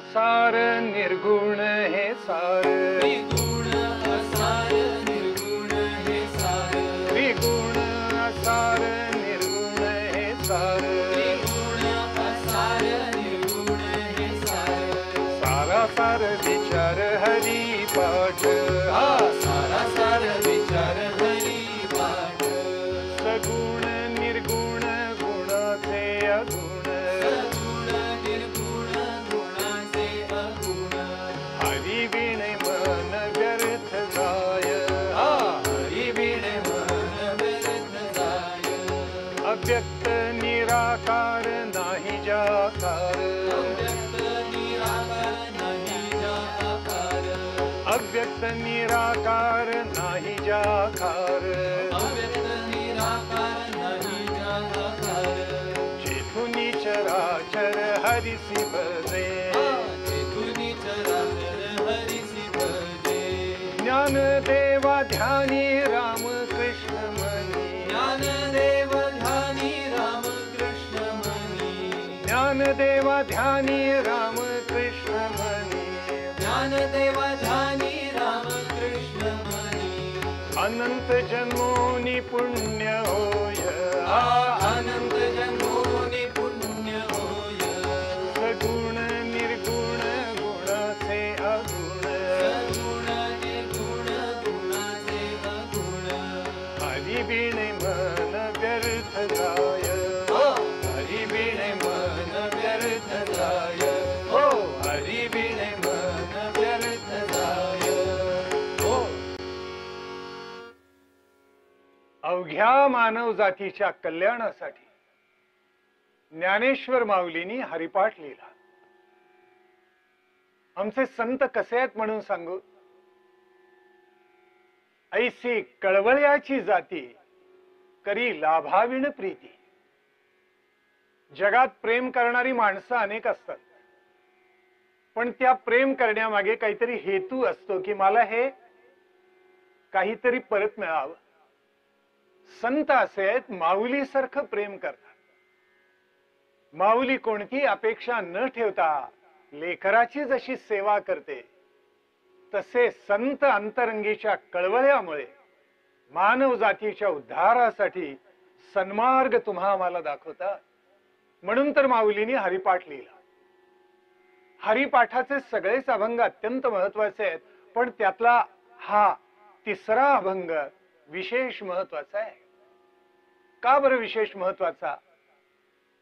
असार निर्गुण हे सार, त्रिगुण असार निर्गुण हे सार, त्रिगुण असार निर्गुण हे सार, त्रिगुण असार निर्गुण हे सार, सारासार विचार हरी पाठ, हा सारासार विचार हरी पाठ, सगुण निर्गुण गुणाचे अगुण, सगुण निर्गुण गुणाचे अगुण, हरी विण मन व्यर्थ जाय, हा हरी विण मन व्यर्थ जाय, अव्यक्त निराकार नाही जाकार, अव्यक्त निराकार नाही जाकार, अव्यक्त निराकार नाही जाकार, अव्यक्त निराकार नाही जाकार, जेथुनी चराचर हरिसी भजे, जेथुनी चराचर हरिसी भजे, ज्ञानदेवा ध्यानी राम कृष्ण मनी, ज्ञानदेव ध्यानी राम कृष्ण मनी, ज्ञानदेवा ध्यानी राम कृष्ण मनी, ज्ञानदेव ध्यानी राम कृष्ण मनी, अनंत जन्मोनी पुण्य होय, अनंत जन्मोनी पुण्य होय, सगुण निर्गुण गुणाचे अगुण, सगुण निर्गुण गुणाचे अगुण, हरी बिण मन व्यर्थ जाय, हरी बिण मन व्यर्थ जाय, हो हरी बिण मन व्यर्थ जाय, हो. अवघ्या मानव जातीच्या कल्याणासाठी ज्ञानेश्वर माऊलींनी हरिपाठ लिहिला. आमचे संत कसे आहेत म्हणून सांगू? ऐसी कळवळ्याची जाती करी लाभाविण प्रीती. जगात प्रेम करणारी माणसं अनेक असतात, पण त्या प्रेम करण्यामागे काहीतरी हेतू असतो की मला हे काहीतरी परत मिळावं. संत असे आहेत, माऊलीसारखं प्रेम करतात. माऊली कोणती अपेक्षा न ठेवता लेकराची जशी सेवा करते, तसे संत अंतरंगीच्या कळवळ्यामुळे मानव जातीच्या उद्धारासाठी सन्मार्ग तुम्हा आम्हाला दाखवतात. म्हणून तर माऊलींनी हरिपाठ लिहिला. हरिपाठाचे सगळेच अभंग अत्यंत महत्वाचे आहेत, पण त्यातला हा तिसरा अभंग विशेष महत्वाचा आहे. का बरं विशेष महत्वाचा?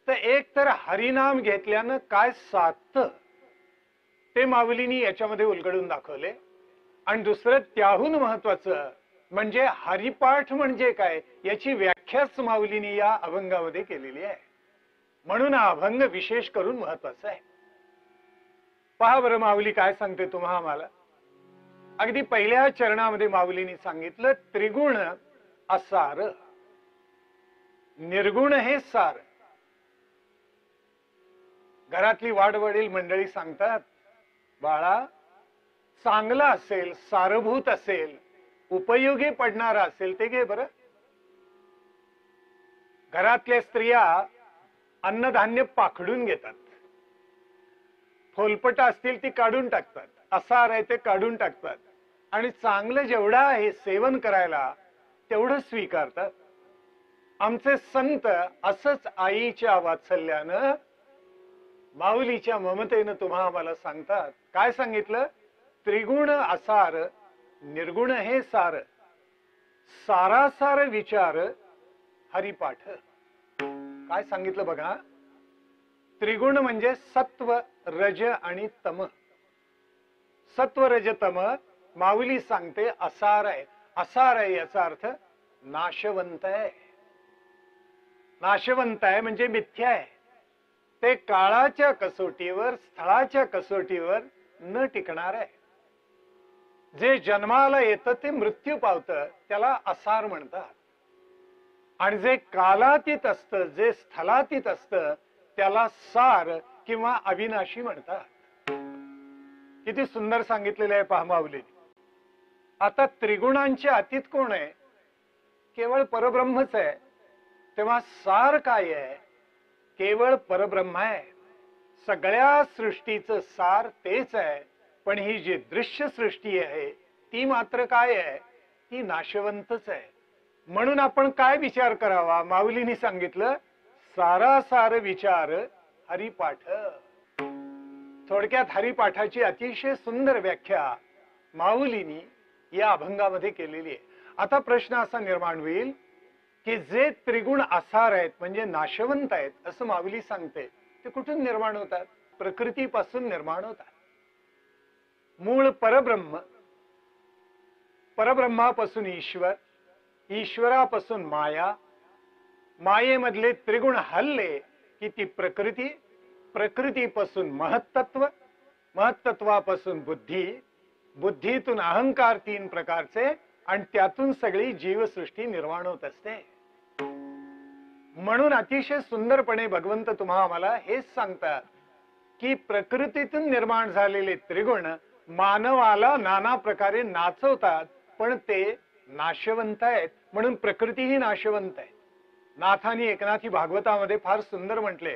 तर एक तर हरिनाम घेतल्यानं काय साधतं ते माऊलींनी याच्यामध्ये उलगडून दाखवले, आणि दुसरं त्याहून महत्वाचं म्हणजे हरिपाठ म्हणजे काय याची व्याख्याच माऊलींनी या अभंगामध्ये केलेली आहे. म्हणून हा अभंग विशेष करून महत्वाचा आहे. पहा बरं माऊली काय सांगते तुम्हा आम्हाला. अगदी पहिल्या चरणामध्ये माऊलींनी सांगितलं, त्रिगुण असार निर्गुण हे सार. घरातली वाडवडील मंडळी सांगतात, बाळा चांगला असेल, सारभूत असेल, उपयोगी पडणारा असेल ते घे बरं. घरातल्या स्त्रिया अन्नधान्य पाखडून घेतात, फोलपट असतील ती काढून टाकतात, असार आहे ते काढून टाकतात, आणि चांगलं जेवढं आहे सेवन करायला तेवढं स्वीकारतात. आमचे संत असंच आईच्या वात्सल्यानं माऊलीच्या ममतेनं तुम्हा आम्हाला सांगतात. काय सांगितलं? त्रिगुण असार निर्गुण हे सार, सारासार विचार हरिपाठ. काय सांगितलं बघा. त्रिगुण म्हणजे सत्व रज आणि तम. सत्व रज तम माऊली सांगते असार आहे. असार आहे याचा अर्थ नाशवंत आहे. नाशवंत आहे म्हणजे मिथ्या आहे. ते काळाच्या कसोटीवर स्थळाच्या कसोटीवर न टिकणार आहे. जे जन्माला येतं ते मृत्यू पावतं त्याला असार म्हणतात, आणि जे कालातीत असतं जे स्थलातीत असतं त्याला सार किंवा अविनाशी म्हणतात. किती सुंदर सांगितलेलं आहे पहा माऊलीने. आता त्रिगुणांचे अतीत कोण आहे? केवळ परब्रह्मच आहे. तेव्हा सार काय आहे? केवळ परब्रह्म आहे. सगळ्या सृष्टीचं सार तेच आहे, पण ही जी दृश्य सृष्टी आहे ती मात्र काय आहे, ती नाशवंतच आहे. म्हणून आपण काय विचार करावा? माऊलींनी सांगितलं, सारासार विचार हरिपाठ. थोडक्यात हरिपाठाची अतिशय सुंदर व्याख्या माऊलींनी या अभंगामध्ये केलेली आहे. आता प्रश्न असा निर्माण होईल की जे त्रिगुण आसार आहेत म्हणजे नाशवंत आहेत असं माऊली सांगते, ते कुठून निर्माण होतात? प्रकृतीपासून निर्माण होतात. मूळ परब्रह्म, परब्रह्मापासून ईश्वर, ईश्वरापासून माया, मायेमधले त्रिगुण हल्ले की ती प्रकृती, प्रकृतीपासून महत्तत्व, महत्तत्वापासून बुद्धी, बुद्धीतून अहंकार, तीन प्रकारचे, आणि त्यातून सगळी जीवसृष्टी निर्माण होत असते. म्हणून अतिशय सुंदरपणे भगवंत आम्हाला हेच सांगतात की प्रकृतीतून निर्माण झालेले त्रिगुण मानवाला नाना प्रकारे नाचवतात, पण ते नाशवंत आहेत, म्हणून प्रकृती ही नाशवंत आहे. नाथांनी एकनाथी भागवतामध्ये फार सुंदर म्हटले.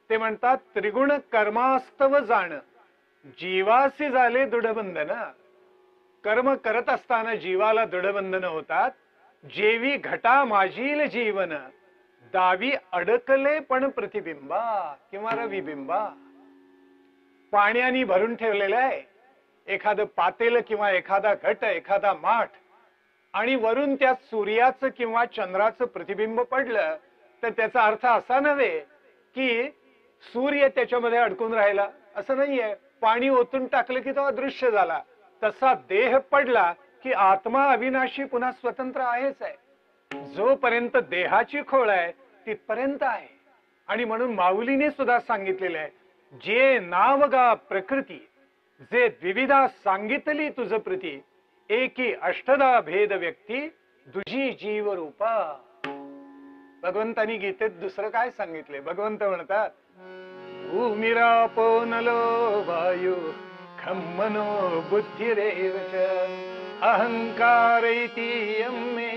ते म्हणतात, त्रिगुण कर्मास्तव जाण जीवासी झाले दृढबंधन. कर्म करत असताना जीवाला दृढबंधन होतात. जेवी घटा माझील जीवन दावी अडकले पण प्रतिबिंबा किंवा रविबिंबा. पाण्याने भरून ठेवलेलं आहे एखादं पातेल किंवा एखादा घट, एखादा माठ, आणि वरून त्यात सूर्याचं किंवा चंद्राचं प्रतिबिंब पडलं तर त्याचा अर्थ असा नव्हे की सूर्य त्याच्यामध्ये अडकून राहिला, असं नाहीये. पाणी ओतून टाकलं की तो अदृश्य झाला. तसा देह पडला की आत्मा अविनाशी पुन्हा स्वतंत्र आहेच आहे. जोपर्यंत देहाची खोळ आहे तिथपर्यंत आहे. आणि म्हणून माऊलीने सुद्धा सांगितलेलं आहे, जे नावगा प्रकृती जे द्विविधा सांगितली तुझ प्रीती, एकी अष्टदा भेद व्यक्ती दुजी जीव रूपा. भगवंतानी गीतेत दुसरं काय सांगितले? भगवंत म्हणतात, भूमिरापो नलो वायू खम्मनो बुद्धिरेव च अहंकार इति यम्मे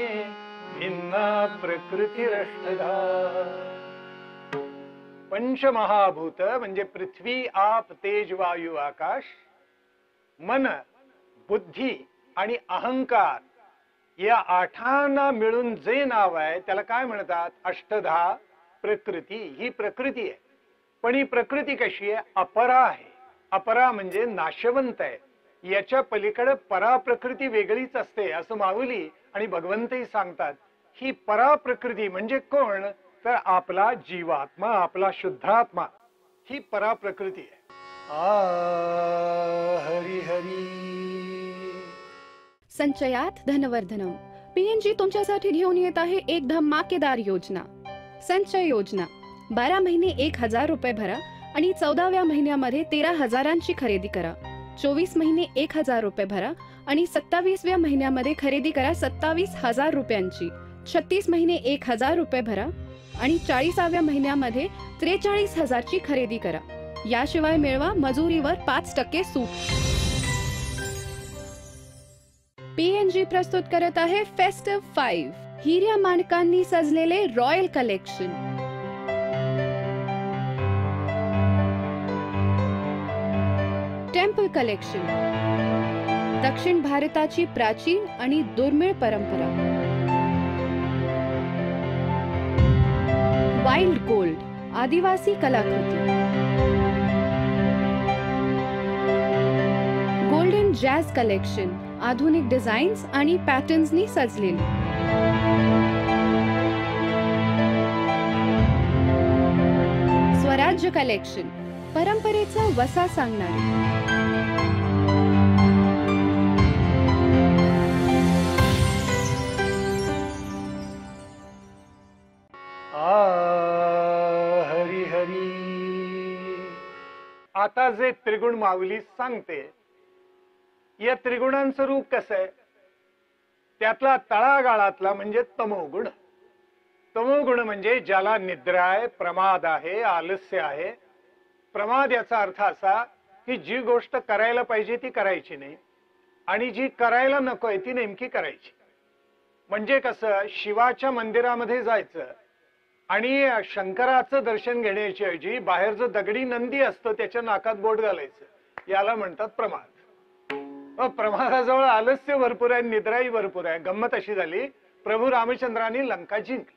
भिन्ना प्रकृतिरष्टधा. पंचमहाभूत म्हणजे पृथ्वी, आप, तेज, वायू, आकाश, मन, बुद्धी आणि अहंकार, या आठांना मिळून जे नाव आहे त्याला काय म्हणतात? अष्टधा प्रकृती. ही प्रकृती आहे. पण ही प्रकृती कशी आहे? अपरा आहे. अपरा म्हणजे नाशवंत आहे. याच्या पलीकडे पराप्रकृती वेगळीच असते असं माऊली आणि भगवंतही सांगतात. ही पराप्रकृती म्हणजे कोण? तर आपला जीवात्मा, आपला शुद्धात्मा, ही पराप्रकृती आहे. हरी हरी. संचयात धनवर्धनम. पीएनजी तुमच्यासाठी घेऊन येत आहे एक धमाकेदार योजना, संचय योजना. 12 महिने 1000 रुपये भरा आणि 14व्या महिन्यामध्ये 13,000ची खरेदी करा. 24 महिने 1000 रुपये भरा आणि 27व्या महिन्यामध्ये खरेदी करा 27,000 रुपयांची. 36 महिने 1000 रुपये भरा आणि 40व्या महिन्यामध्ये 43,000ची खरेदी करा. याशिवाय मिळवा मजुरीवर 5% सूट. पीएनजी प्रस्तुत करत आहे फेस्टिव्ह 5, हिऱ्या माणकांनी सजलेले रॉयल कलेक्शन. टेम्पल कलेक्शन, दक्षिण भारताची प्राचीन आणि दुर्मिळ परंपरा. वाइल्ड गोल्ड, आदिवासी कलाकृती. गोल्डन जॅझ कलेक्शन, आधुनिक डिझाईन्स आणि पॅटर्न्सनी सजलेली. स्वराज्य कलेक्शन, परंपरेचा वसा सांगणारे. हरी हरी. आता जे त्रिगुण माऊली सांगते, या त्रिगुणांचं रूप कसं आहे? त्यातला तळागाळातला म्हणजे तमोगुण. तमोगुण म्हणजे ज्याला निद्रा आहे, प्रमाद आहे, आलस्य आहे. प्रमाद याचा अर्थ असा की जी गोष्ट करायला पाहिजे ती करायची नाही आणि जी करायला नकोय ती नेमकी करायची. म्हणजे कसं, शिवाच्या मंदिरामध्ये जायचं आणि शंकराचं दर्शन घेण्याची ऐवजी बाहेर जो दगडी नंदी असतो त्याच्या नाकात बोट घालायचं, याला म्हणतात प्रमाद. प्रमादाजवळ आलस्य भरपूर आहे, निद्राही भरपूर आहे. गंमत अशी झाली, प्रभू रामचंद्रांनी लंका जिंकली,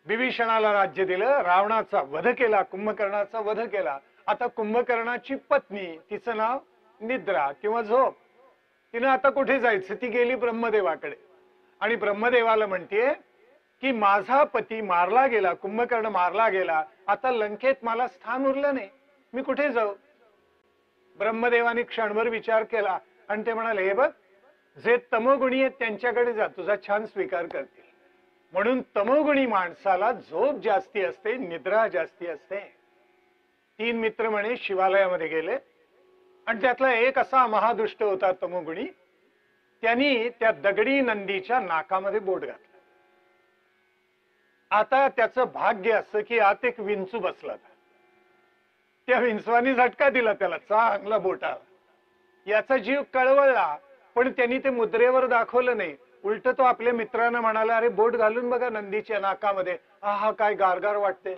विभीषणाला राज्य दिलं, रावणाचा वध केला, कुंभकर्णाचा वध केला. आता कुंभकर्णाची पत्नी, तिचं नाव निद्रा किंवा झोप, तिनं आता कुठे जायचं, ती गेली ब्रह्मदेवाकडे आणि ब्रह्मदेवाला म्हणतेय की माझा पती मारला गेला, कुंभकर्ण मारला गेला, आता लंकेत मला स्थान उरलं नाही, मी कुठे जाऊ. ब्रह्मदेवाने क्षणभर विचार केला आणि ते म्हणाले, हे बघ, जे तमोगुणी आहेत त्यांच्याकडे जा, तुझा छान स्वीकार करतील. म्हणून तमोगुणी माणसाला झोप जास्ती असते, निद्रा जास्ती असते. 3 मित्र म्हणे शिवालयामध्ये गेले आणि त्यातला एक असा महादुष्ट होता तमोगुणी, त्यांनी त्या दगडी नंदीच्या नाकामध्ये बोट घातलं. आता त्याचं भाग्य असं की आत एक विंचू बसला होता, त्या विंचवानी झटका दिला त्याला चांगला बोटाला. याचा जीव कळवळला, पण त्यांनी ते मुद्रेवर दाखवलं नाही. उलट तो आपल्या मित्रांना म्हणाला, अरे बोट घालून बघा नंदीच्या नाकामध्ये, हा काय गारगार वाटते.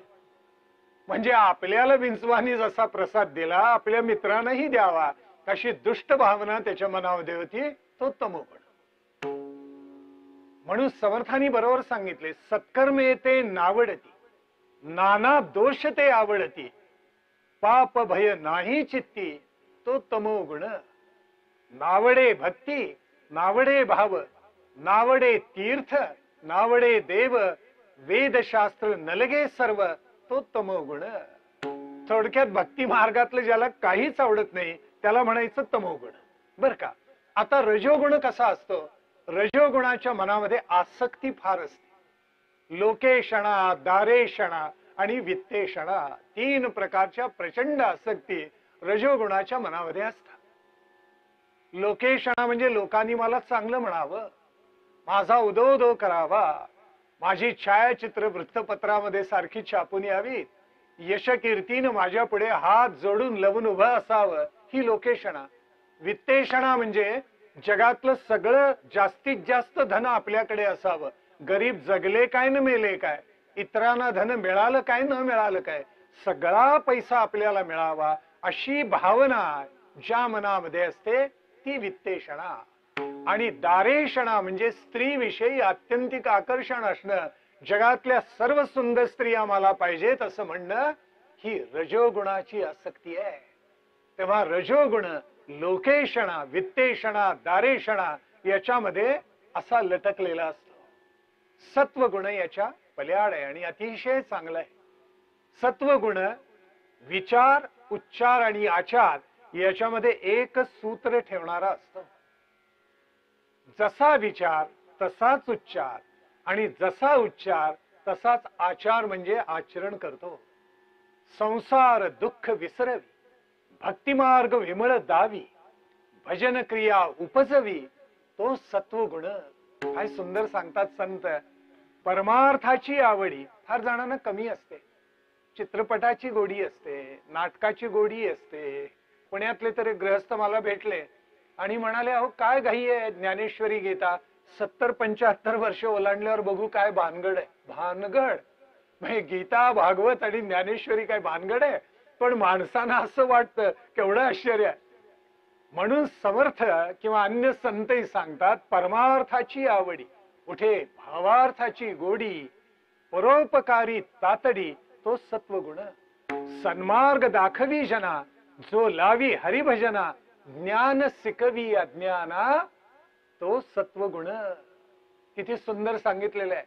म्हणजे आपल्याला विंचवानी जसा प्रसाद दिला आपल्या मित्रांनाही द्यावा, अशी दुष्ट भावना त्याच्या मनामध्ये होती, तो तमोगुण. म्हणून समर्थांनी बरोबर सांगितले, सत्कर्मे ते नावडती, नाना दोष ते आवडती, पाप भय नाही चित्ती, तो तमोगुण. नावडे भक्ती, नावडे भाव, नावडे तीर्थ, नावडे देव, वेदशास्त्र नलगे सर्व, तो तमोगुण. थोडक्यात भक्ती मार्गातलं ज्याला काहीच आवडत नाही त्याला म्हणायचं तमोगुण, बर का. आता रजोगुण कसा असतो, रजोगुणाच्या मनामध्ये आसक्ती फार असते. लोकेशणा, दारेशणा आणि वित्तेषणा, 3 प्रकारच्या प्रचंड आसक्ती रजोगुणाच्या मनामध्ये असतात. लोकेशणा म्हणजे लोकांनी मला चांगलं म्हणावं, माझा उदोउदो करावा, माझी छायाचित्र वृत्तपत्रामध्ये सारखी छापून यावी, यशकीर्तीनं माझ्या पुढे हात जोडून लवून उभं असावं, ही लोकेशणा. वित्तेषणा म्हणजे जगातलं सगळं जास्तीत जास्त धन आपल्याकडे असावं, गरीब जगले काय न मेले काय, इतरांना धन मिळालं काय न मिळालं काय, सगळा पैसा आपल्याला मिळावा, अशी भावना ज्या मनामध्ये असते ती वित्तेषणा. आणि दारेषणा म्हणजे स्त्रीविषयी आत्यंतिक आकर्षण असणं, जगातल्या सर्व सुंदर स्त्रिया मला पाहिजेत असं म्हणणं, ही रजोगुणाची आसक्ती आहे. तेव्हा रजोगुण लोकेशणा, वित्तेषणा, दारेषणा याच्यामध्ये असा लटकलेला असतो. सत्वगुण याच्या पल्याड आहे आणि अतिशय चांगला आहे. सत्वगुण विचार, उच्चार आणि आचार याच्यामध्ये एक सूत्र ठेवणारा असतो. जसा विचार तसाच उच्चार आणि जसा उच्चार तसाच आचार म्हणजे आचरण करतो. संसार दुःख विसरवी, भक्तिमार्ग विमळ दावी, भजन क्रिया उपजवी, तो सत्वगुण. काय सुंदर सांगतात संत. परमार्थाची आवडी फार जणांना कमी असते, चित्रपटाची गोडी असते, नाटकाची गोडी असते. पुण्यातले तरी गृहस्थ मला भेटले आणि म्हणाले, अहो काय घाई आहे, ज्ञानेश्वरी गीता 70-75 वर्ष ओलांडल्यावर बघू काय भानगड आहे. भानगड म्हणजे गीता, भागवत आणि ज्ञानेश्वरी काय भानगड आहे, पण माणसांना असं वाटतं केवढं आश्चर्य आहे. म्हणून समर्थ किंवा अन्य संतही सांगतात, परमार्थाची आवडी, कुठे भावार्थाची गोडी, परोपकारी तातडी, तो सत्वगुण. सन्मार्ग दाखवी जना, जो लावी हरिभजना, ज्ञान शिकवी अज्ञाना, तो सत्वगुण. किती सुंदर सांगितलेलं आहे.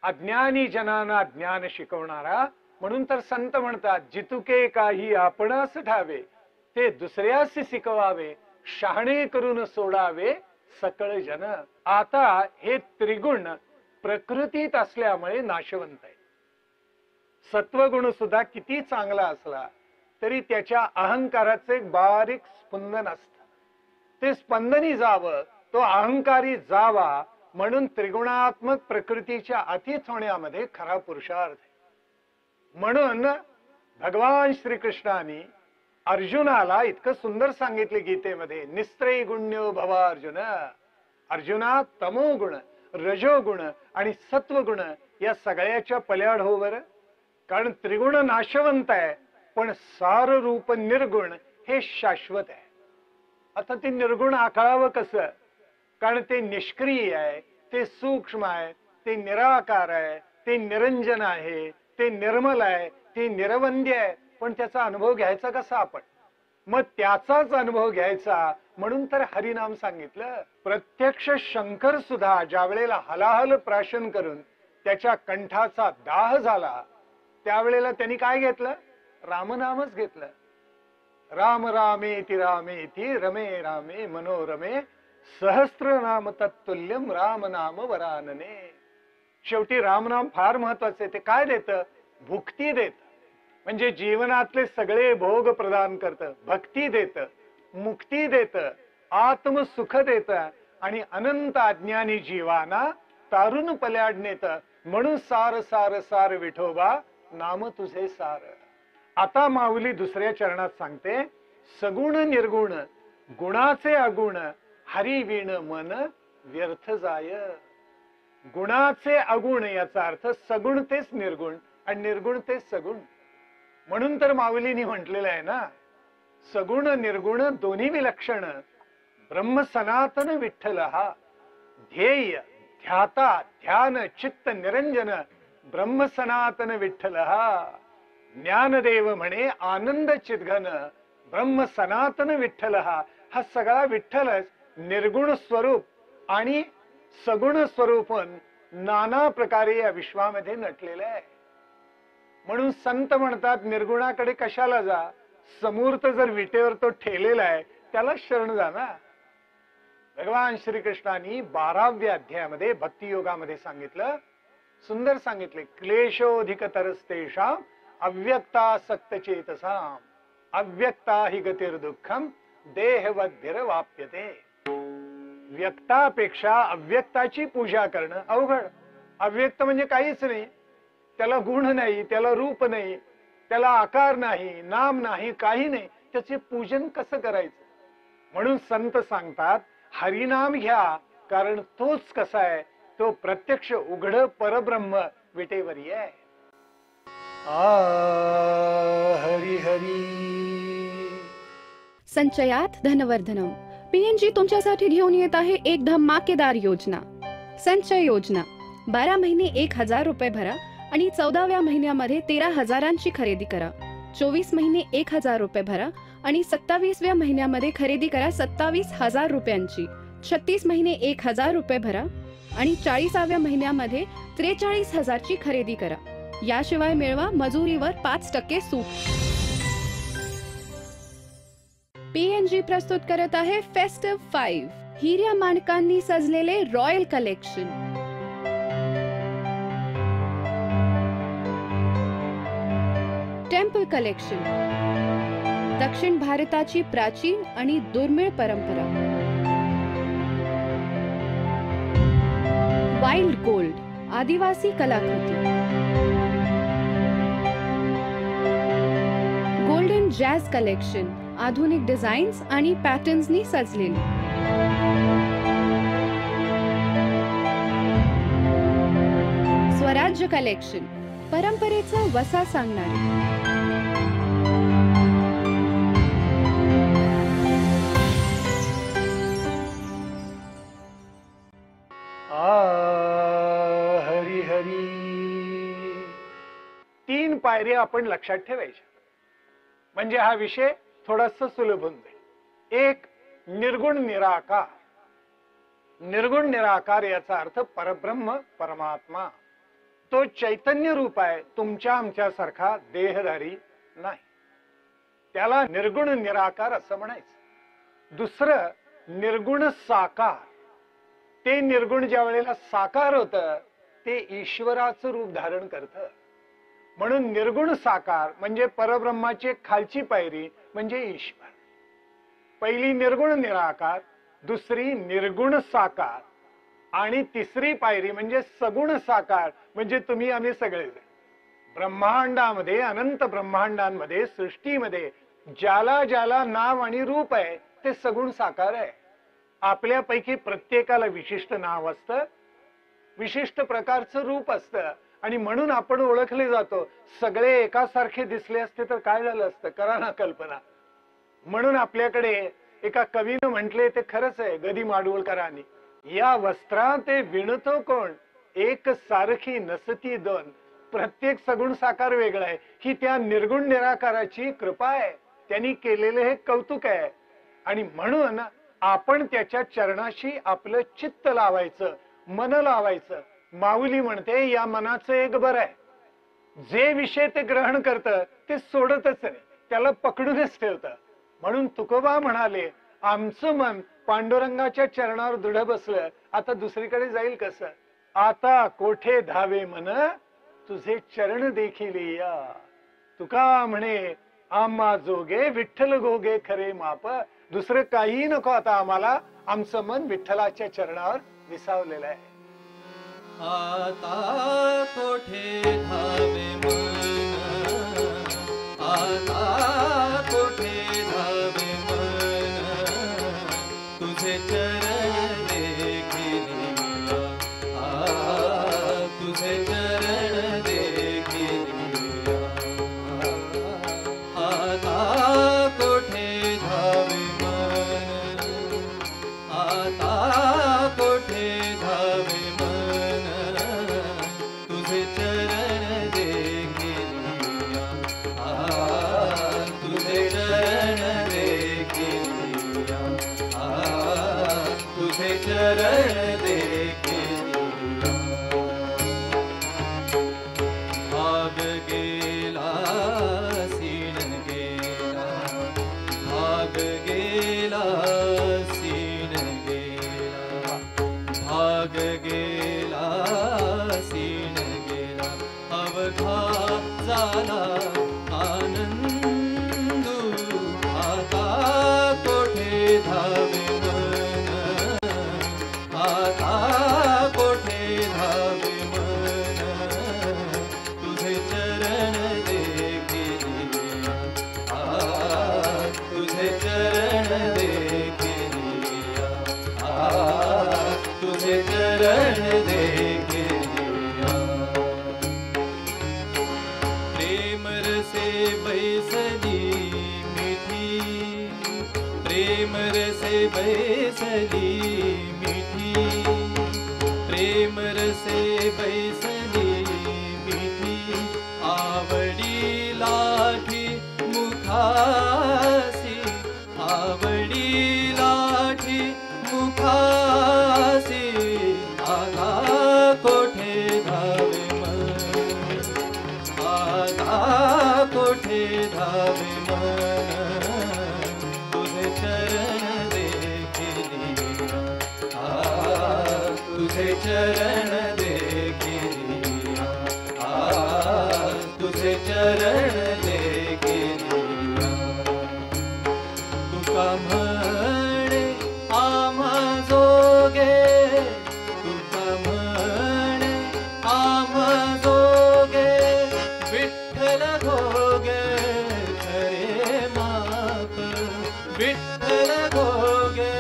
अज्ञानी जनांना ज्ञान शिकवणारा. म्हणून तर संत म्हणतात, जितुके काही आपणास ठावे, ते दुसऱ्यास शिकवावे, शहाणे करून सोडावे सकळ जन. आता हे त्रिगुण प्रकृतीत असल्यामुळे नाशवंत आहे. सत्वगुण सुद्धा किती चांगला असला तरी त्याच्या अहंकाराचे एक बारीक स्पंदन असतं. ते स्पंदनी जावं, तो अहंकारी जावा, म्हणून त्रिगुणात्मक प्रकृतीच्या अतीत होण्यामध्ये खरा पुरुषार्थ आहे. म्हणून भगवान श्रीकृष्णाने अर्जुनाला इतकं सुंदर सांगितले गीतेमध्ये, निस्त्रय गुण्यो भवा अर्जुन. अर्जुना, तमोगुण, रजोगुण आणि सत्वगुण या सगळ्याच्या पल्याड हो बरं. कारण त्रिगुण नाशवंत आहे, पण सार रूप निर्गुण हे शाश्वत आहे. आता ते निर्गुण आकळावं कसं? कारण ते निष्क्रिय आहे, ते सूक्ष्म आहे, ते निराकार आहे, ते निरंजन आहे, ते निर्मल आहे, ते निरवंद्य आहे. पण त्याचा अनुभव घ्यायचा कसा आपण? मग त्याचाच अनुभव घ्यायचा म्हणून तर हरिनाम सांगितलं. प्रत्यक्ष शंकर सुद्धा ज्या वेळेला हलाहल प्राशन करून त्याच्या कंठाचा दाह झाला, त्यावेळेला त्यांनी काय घेतलं? रामनामच घेतलं. राम रामेति रामेति रमे रामे मनोरमे सहस्रनाम तत्तुल्यम राम नाम वरानने. शेवटी रामनाम फार महत्वाचे. ते काय देतं? भुक्ती देत, म्हणजे जीवनातले सगळे भोग प्रदान करतं, भक्ती देतं, मुक्ती देतं, आत्मसुख देतं आणि अनंत अज्ञानी जीवाना तारुण पल्याड नेतं. म्हणून सार सार सार विठोबा नाम तुझे सार. आता माऊली दुसऱ्या चरणात सांगते, सगुण निर्गुण गुणाचे अगुण हरिवीण मन व्यर्थ जाय. गुणाचे अगुण याचा अर्थ सगुण तेच निर्गुण आणि निर्गुण तेच सगुण. म्हणून तर माऊलींनी म्हटलेलं आहे ना, सगुण निर्गुण दोन्ही विलक्षण ब्रह्म सनातन विठ्ठल हा. ध्येय ध्याता ध्यान चित्त निरंजन ब्रह्म सनातन विठ्ठल हा. ज्ञानदेव म्हणे आनंद चिद्घन ब्रह्म सनातन विठ्ठल हा. हा सगळा विठ्ठलच निर्गुण स्वरूप आणि सगुण स्वरूप नाना प्रकारे या विश्वामध्ये नटलेलं आहे. म्हणून संत म्हणतात निर्गुणाकडे कशाला जा? समूर्त जर विटेवर तो ठेलेला आहे त्याला शरण जा ना. भगवान श्रीकृष्णांनी 12व्या अध्यायामध्ये भक्तियोगामध्ये सांगितलं, सुंदर सांगितले, क्लेशोधिकतरस्तेषां अव्यक्तासक्त चेतसाम अव्यक्ता हि गतिर्दुःखम देहवद्भिर्वाप्यते. व्यक्तापेक्षा अव्यक्ताची पूजा करणं अवघड. अव्यक्त म्हणजे काहीच नाही, त्याला गुण नाही, त्याला रूप नाही, त्याला आकार नाही, नाम नाही, काही नाही. त्याचे पूजन कसं करायचं? म्हणून संत सांगतात हरिनाम घ्या, कारण तोच कसा आहे? तो प्रत्यक्ष उघड परब्रह्म विटेवरी आहे. हरी हरी. संचयात धनवर्धनम. पीएनजी तुमच्यासाठी घेऊन येत आहे एक धमाकेदार योजना, संचय योजना. 12 महिने 1,000 रुपये भरा आणि 14व्या महिन्यामध्ये 13,000ची खरेदी करा. 24 महिने 1,000 रुपये भरा आणि 27व्या महिन्यामध्ये खरेदी करा 27,000 रुपयांची. 36 महिने 1,000 रुपये भरा आणि 40व्या महिन्यामध्ये 43,000ची खरेदी करा. याशिवाय मिळवा मजुरीवर 5% सूट. पीएनजी प्रस्तुत करत आहे फेस्टिव्ह 5 हिऱ्या माणकांनी सजलेले रॉयल कलेक्शन. टेम्पल कलेक्शन, दक्षिण भारताची प्राचीन आणि दुर्मिळ परंपरा. वाइल्ड गोल्ड, आदिवासी कलाकृती. गोल्डन जॅझ कलेक्शन, आधुनिक डिझाईन्स आणि पॅटर्न्सनी सजलेली. स्वराज्य कलेक्शन, परंपरेचा वसा सांगणारी. हरी हरी. 3 पायऱ्या आपण लक्षात ठेवायच्या, म्हणजे हा विषय थोडासा सुलभ होऊन जाईल. एक, निर्गुण निराकार. निर्गुण निराकार याचा अर्थ परब्रह्म परमात्मा. तो चैतन्य रूप आहे, तुमच्या आमच्यासारखा देहधारी नाही. त्याला निर्गुण निराकार असं म्हणायचं. दुसरं, निर्गुण साकार. ते निर्गुण ज्या वेळेला साकार होतं ते ईश्वराचं रूप धारण करतं. म्हणून निर्गुण साकार म्हणजे परब्रह्माची खालची पायरी म्हणजे ईश्वर. पहिली निर्गुण निराकार, दुसरी निर्गुण साकार आणि तिसरी पायरी म्हणजे सगुण साकार, म्हणजे तुम्ही आम्ही सगळेजण. ब्रह्मांडामध्ये, अनंत ब्रह्मांडांमध्ये, सृष्टीमध्ये ज्याला ज्याला नाव आणि रूप आहे ते सगुण साकार आहे. आपल्यापैकी प्रत्येकाला विशिष्ट नाव असतं, विशिष्ट प्रकारचं रूप असतं आणि म्हणून आपण ओळखले जातो. सगळे एकासारखे दिसले असते तर काय झालं असतं, करा ना कल्पना. म्हणून आपल्याकडे एका कवीनं म्हटले ते खरंच आहे, गदी माडगुळकरांनी, या वस्त्रा ते विणतो कोण, एक सारखी नसती दोन. प्रत्येक सगुण साकार वेगळा आहे. ही त्या निर्गुण निराकाराची कृपा आहे, त्यांनी केलेले हे कौतुक आहे. आणि म्हणून आपण त्याच्या चरणाशी आपलं चित्त लावायचं, मन लावायचं. माऊली म्हणते या मनाचं एक बरं आहे, जे विषय ते ग्रहण करतं ते सोडतच नाही, त्याला पकडूनच ठेवतं. म्हणून तुकोबा म्हणाले, आमचं मन पांडुरंगाच्या चरणावर दृढ बसलं, आता दुसरीकडे जाईल कसं. आता कोठे धावे मन, तुझे चरण देखील या. तुका म्हणे आम्हा जोगे विठ्ठल गोगे खरे माप. दुसरं काही नको आता आम्हाला, आमचं मन विठ्ठलाच्या चरणावर विसावलेलं आहे. आता कोठे धावे मन, आता कोठे धावे मन, तुझे चरण देखील या, तुझे चरण देखील या. आता कोठे धावे मन, आता कोठे धावे मन, तुझे चरण देखील या, तुझे चरण देखील या, तुझे चरण देखील या. भाग गेला सीण गेला, भाग गेला सीण गेला, भाग गेला सीण गेला. अवघा झाला आनंदू, आता कोठे धावे मन, आता कोठे धावे मन, तुझे चरण देखील या, तुझे चरण देखील या, तुझे चरण देखील या. प्रेम रसे बैसली मिठी, प्रेम रसे बैसली मिठी, प्रेम रसे बैसली मिठी. आवडी लाठी मुखासी, आवडी लाठी मुखासी. आता कोठे धावे मन, आता कोठे धावे मन, तुझे चरण देखील या, तुझे चरण देखील या, तुझे चरण देखील या. तुका म्हणे आम्हा जोगे, तुका म्हणे आम्हा जोगे, विठ्ठल घोगे खरे माप, विठ्ठल घोगे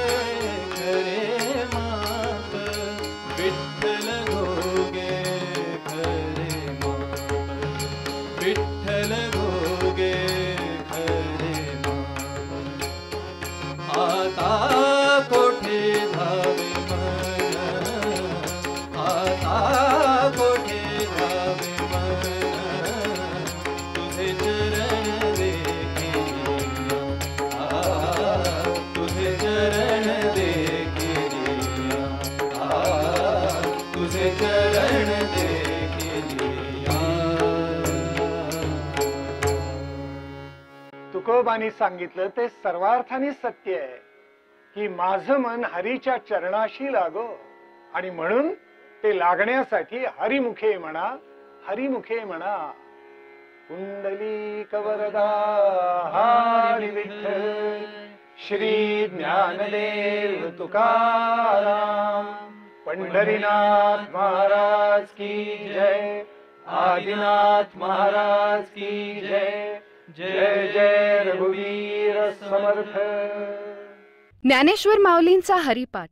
खरे माप, विठ्ठल घोगे खरे माप, विठ्ठल घोगे खरे माप. आता कोठे धावे मन, आता कोठे धावे मन, तुझे चरण देखील या, तुझे चरण देखील या, तुझे चरण देखील या. तुकोबांनी सांगितलं ते सर्वार्थाने सत्य आहे की माझं मन हरीच्या चरणाशी लागो. आणि म्हणून ते लागण्यासाठी हरिमुखे म्हणा, हरिमुखे म्हणा. कुंडली कवरदा हरी विठ्ठल, श्री ज्ञानदेव तुकाराम. पंढरीनाथ महाराज की जय, आदिनाथ महाराज की जय. जय जय रघुवीर समर्थ. ज्ञानेश्वर माऊलींचा हरिपाठ